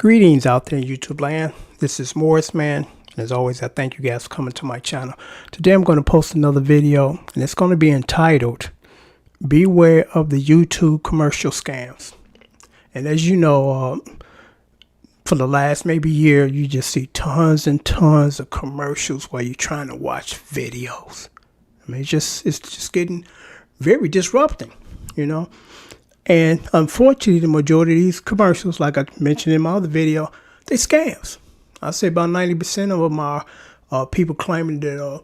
Greetings out there in YouTube land. This is Morris, man. And as always, I thank you guys for coming to my channel. Today I'm going to post another video, and it's going to be entitled, Beware of the YouTube Commercial Scams. And as you know, for the last maybe year, you just see tons and tons of commercials while you're trying to watch videos. I mean, it's just getting very disrupting, you know. And unfortunately, the majority of these commercials, like I mentioned in my other video, they scams. I say about 90% of them are people claiming that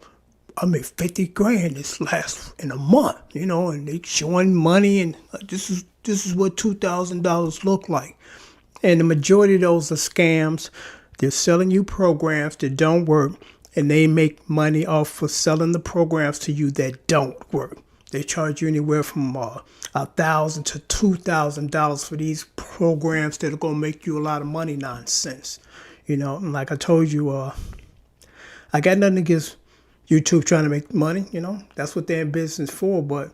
I made 50 grand this last in a month, you know, and they showing money and this is what $2,000 look like. And the majority of those are scams. They're selling you programs that don't work, and they make money off of selling the programs to you that don't work. They charge you anywhere from $1,000 to $2,000 for these programs that are gonna make you a lot of money. Nonsense, you know. And like I told you, I got nothing against YouTube trying to make money. You know, that's what they're in business for. But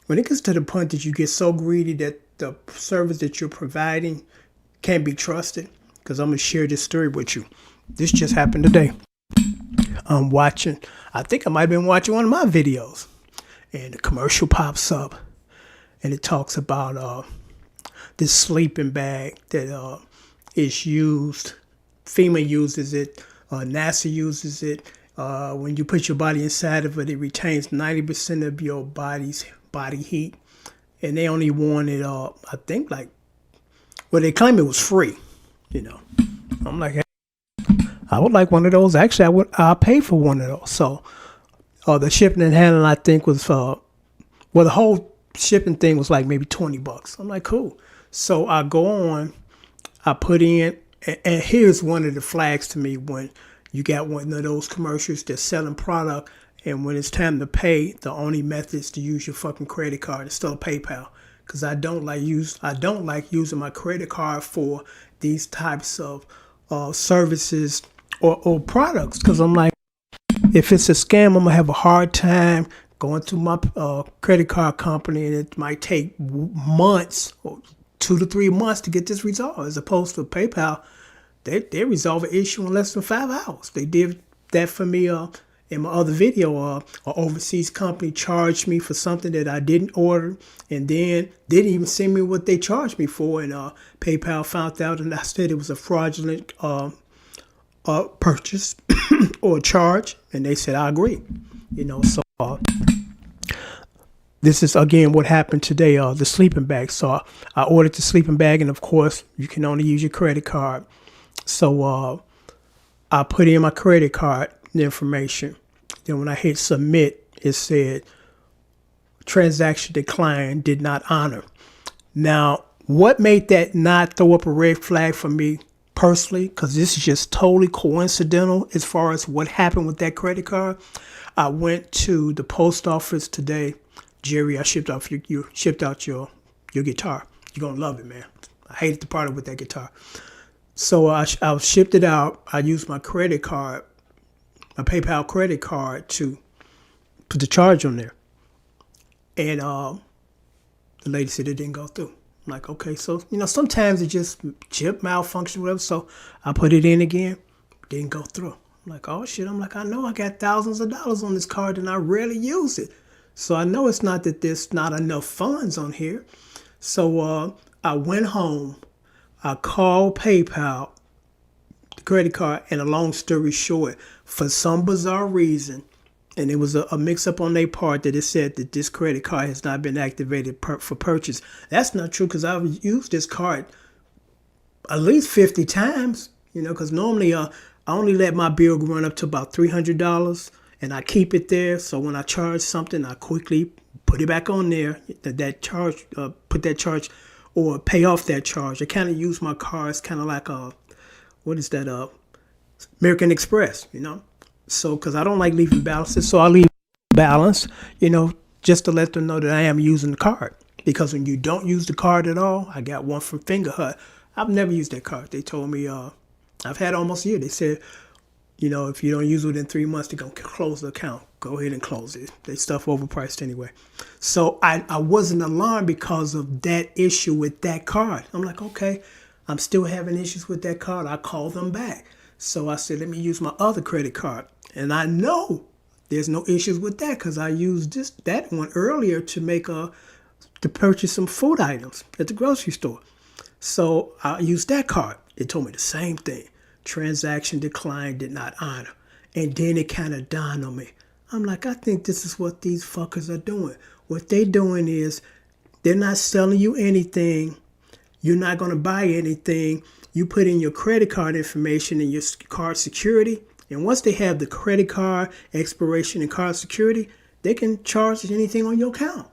when it gets to the point that you get so greedy that the service that you're providing can't be trusted, because I'm gonna share this story with you. This just happened today. I'm watching. I think I might have been watching one of my videos, and the commercial pops up, and it talks about this sleeping bag that is used. FEMA uses it. NASA uses it. When you put your body inside of it, it retains 90% of your body's body heat. And they only want it, I think, like, well, they claim it was free, you know. I'm like, hey, I would like one of those. Actually, I'll pay for one of those. So the shipping and handling, I think, was well, the whole shipping thing was like maybe $20. I'm like, cool. So I go on, I put in, and here's one of the flags to me when you got one of those commercials that's selling product, and when it's time to pay, the only method is to use your fucking credit card instead of PayPal. Because I don't like using my credit card for these types of services or products. Because I'm like, if it's a scam, I'm gonna have a hard time going through my credit card company, and it might take months, or 2 to 3 months, to get this resolved. As opposed to PayPal, they resolve an issue in less than 5 hours. They did that for me in my other video. An overseas company charged me for something that I didn't order, and then didn't even send me what they charged me for. And PayPal found out, and I said it was a fraudulent purchase or charge, and they said I agree. You know, so this is again what happened today. The sleeping bag. So I ordered the sleeping bag, and of course you can only use your credit card. So I put in my credit card information. Then when I hit submit, it said transaction declined, did not honor. Now, what made that not throw up a red flag for me personally, because this is just totally coincidental as far as what happened with that credit card. I went to the post office today. Jerry, I shipped out your guitar. You're gonna love it, man. I hated the part with that guitar. So I shipped it out. I used my credit card, my PayPal credit card, to put the charge on there. And the lady said it didn't go through. I'm like, okay, so, you know, sometimes it just chip malfunction, whatever. So I put it in again, didn't go through. I'm like, oh shit. I'm like, I know I got thousands of dollars on this card and I rarely use it. So I know it's not that there's not enough funds on here. So I went home. I called PayPal, the credit card, and a long story short, for some bizarre reason, and it was a mix-up on their part, that it said that this credit card has not been activated for purchase. That's not true, because I've used this card at least 50 times, you know, because normally I only let my bill run up to about $300, and I keep it there. So when I charge something, I quickly put it back on there, that charge, put that charge, or pay off that charge. I kind of use my cards kind of like what is that? American Express, you know. So because I don't like leaving balances, so I leave balance, you know, just to let them know that I am using the card. Because when you don't use the card at all, I got one from Fingerhut. I've never used that card. They told me I've had almost a year. They said, you know, if you don't use it within 3 months, they're gonna close the account. Go ahead and close it. They stuff overpriced anyway. So I wasn't alarmed because of that issue with that card. I'm like, okay, I'm still having issues with that card. I called them back. So I said, let me use my other credit card. And I know there's no issues with that because I used that one earlier to purchase some food items at the grocery store. So I used that card. It told me the same thing. Transaction declined, did not honor. And then it kind of dawned on me. I'm like, I think this is what these fuckers are doing. What they're doing is they're not selling you anything. You're not going to buy anything. You put in your credit card information and your card security. And once they have the credit card expiration and card security, they can charge anything on your account,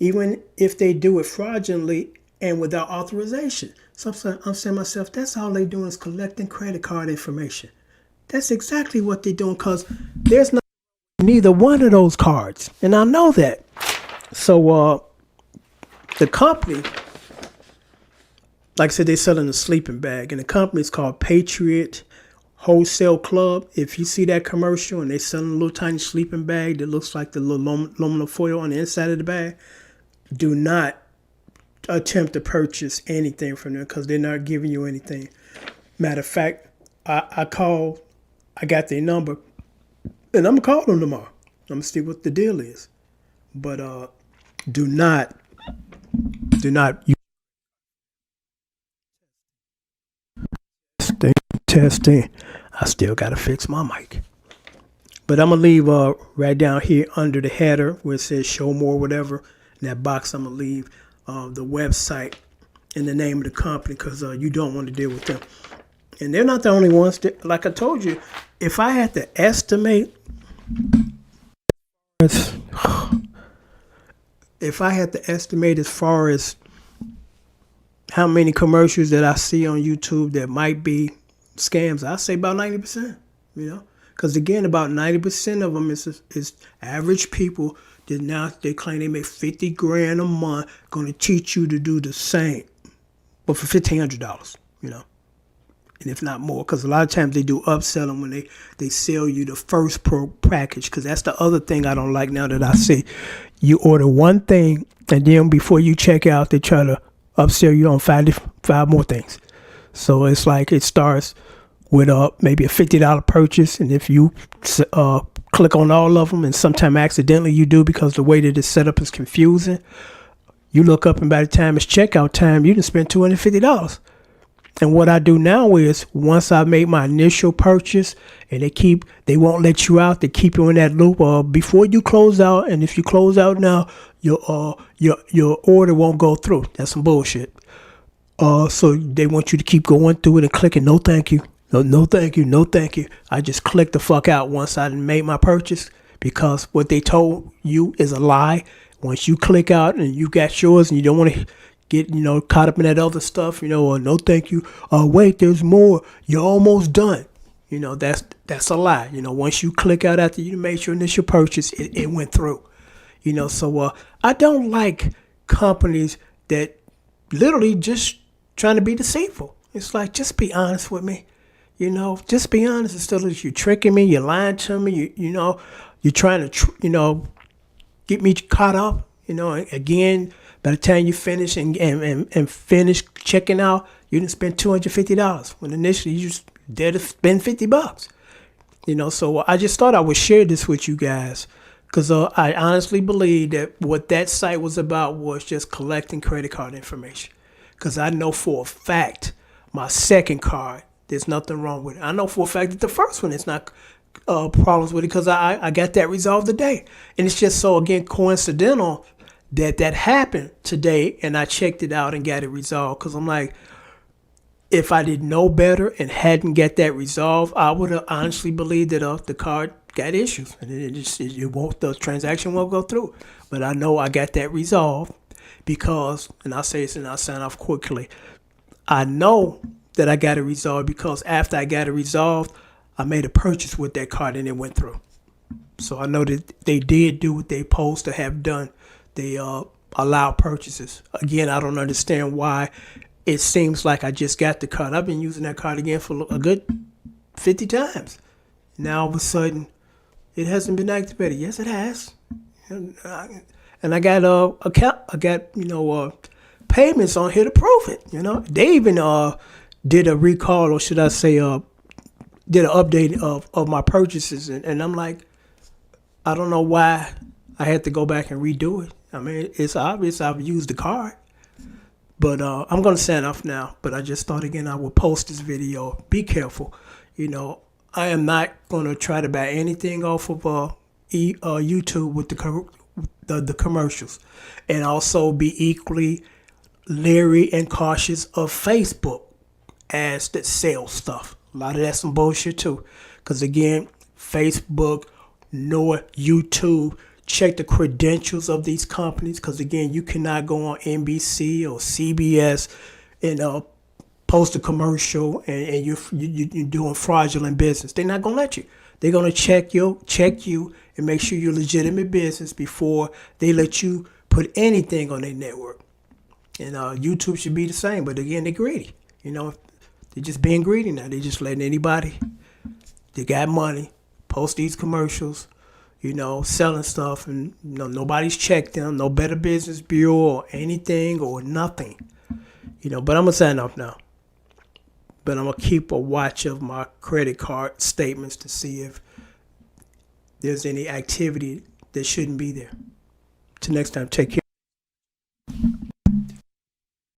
even if they do it fraudulently and without authorization. So I'm saying to myself, that's all they're doing is collecting credit card information. That's exactly what they're doing because there's neither one of those cards. And I know that. So the company, like I said, they're selling a sleeping bag. And the company is called Patriot Wholesale-Club. If you see that commercial and they're selling a little tiny sleeping bag that looks like the little aluminum foil on the inside of the bag, do not attempt to purchase anything from them because they're not giving you anything. Matter of fact, I got their number, and I'm going to call them tomorrow. I'm going to see what the deal is. But do not testing. I still got to fix my mic. But I'm going to leave right down here under the header where it says show more, whatever. In that box, I'm going to leave the website and the name of the company because you don't want to deal with them. And they're not the only ones that, like I told you, if I had to estimate, as far as how many commercials that I see on YouTube that might be scams, I say about 90%, because again, about 90% of them is average people that they claim they make $50,000 a month, going to teach you to do the same, but for $1,500, and if not more, because a lot of times they do upselling when they sell you the first pro package, because that's the other thing I don't like now that I see. You order one thing, and then before you check out, they try to upsell you on five more things. So it's like it starts with maybe a $50 purchase, and if you click on all of them, and sometimes accidentally you do because the way that it's set up is confusing, you look up and by the time it's checkout time, you can spend $250. And what I do now is once I make my initial purchase and they won't let you out, they keep you in that loop before you close out. And if you close out now, your order won't go through. That's some bullshit. So they want you to keep going through it and clicking no thank you. No thank you, no thank you. I just click the fuck out once I made my purchase because what they told you is a lie. Once you click out and you got yours and you don't want to get, caught up in that other stuff, or no thank you. Wait, there's more. You're almost done. That's a lie. Once you click out after you made your initial purchase, it went through. So I don't like companies that literally just trying to be deceitful. It's like, just be honest with me. Just be honest instead of you tricking me, you're lying to me, you're trying to, get me caught up, again, by the time you finish and finish checking out, you didn't spend $250 when initially you just did to spend $50. So I just thought I would share this with you guys because I honestly believe that what that site was about was just collecting credit card information. Because I know for a fact my second card, there's nothing wrong with it. I know for a fact that the first one is not problems with it because I got that resolved today. And it's just so, again, coincidental that happened today and I checked it out and got it resolved because I'm like, if I didn't know better and hadn't got that resolved, I would have honestly believed that the card got issues and the transaction won't go through. But I know I got that resolved because, and I'll say this and I'll sign off quickly, I know that I got it resolved because after I got it resolved, I made a purchase with that card and it went through. So I know that they did do what they supposed to have done. They allow purchases. Again, I don't understand why it seems like I just got the card. I've been using that card again for a good 50 times. Now all of a sudden, it hasn't been activated. Yes, it has. And I got payments on here to prove it. You know, they even did a recall, or should I say, did an update of my purchases, and I'm like, I don't know why I had to go back and redo it. I mean, it's obvious I've used the card. But I'm going to sign off now. But I just thought, again, I would post this video. Be careful. You know, I am not going to try to buy anything off of YouTube with the commercials. And also be equally leery and cautious of Facebook ads that sell stuff. A lot of that's some bullshit, too. Because, again, Facebook nor YouTube check the credentials of these companies, because again, you cannot go on NBC or CBS and post a commercial and you're doing fraudulent business. They're not gonna let you. They're gonna check you and make sure you're legitimate business before they let you put anything on their network. And YouTube should be the same, but again, they're greedy. You know, they're just being greedy now. They're just letting anybody, they got money, post these commercials, you know, selling stuff, and you know, nobody's checked them, no Better Business Bureau or anything or nothing. You know, but I'm going to sign off now. But I'm going to keep a watch of my credit card statements to see if there's any activity that shouldn't be there. Till next time, take care.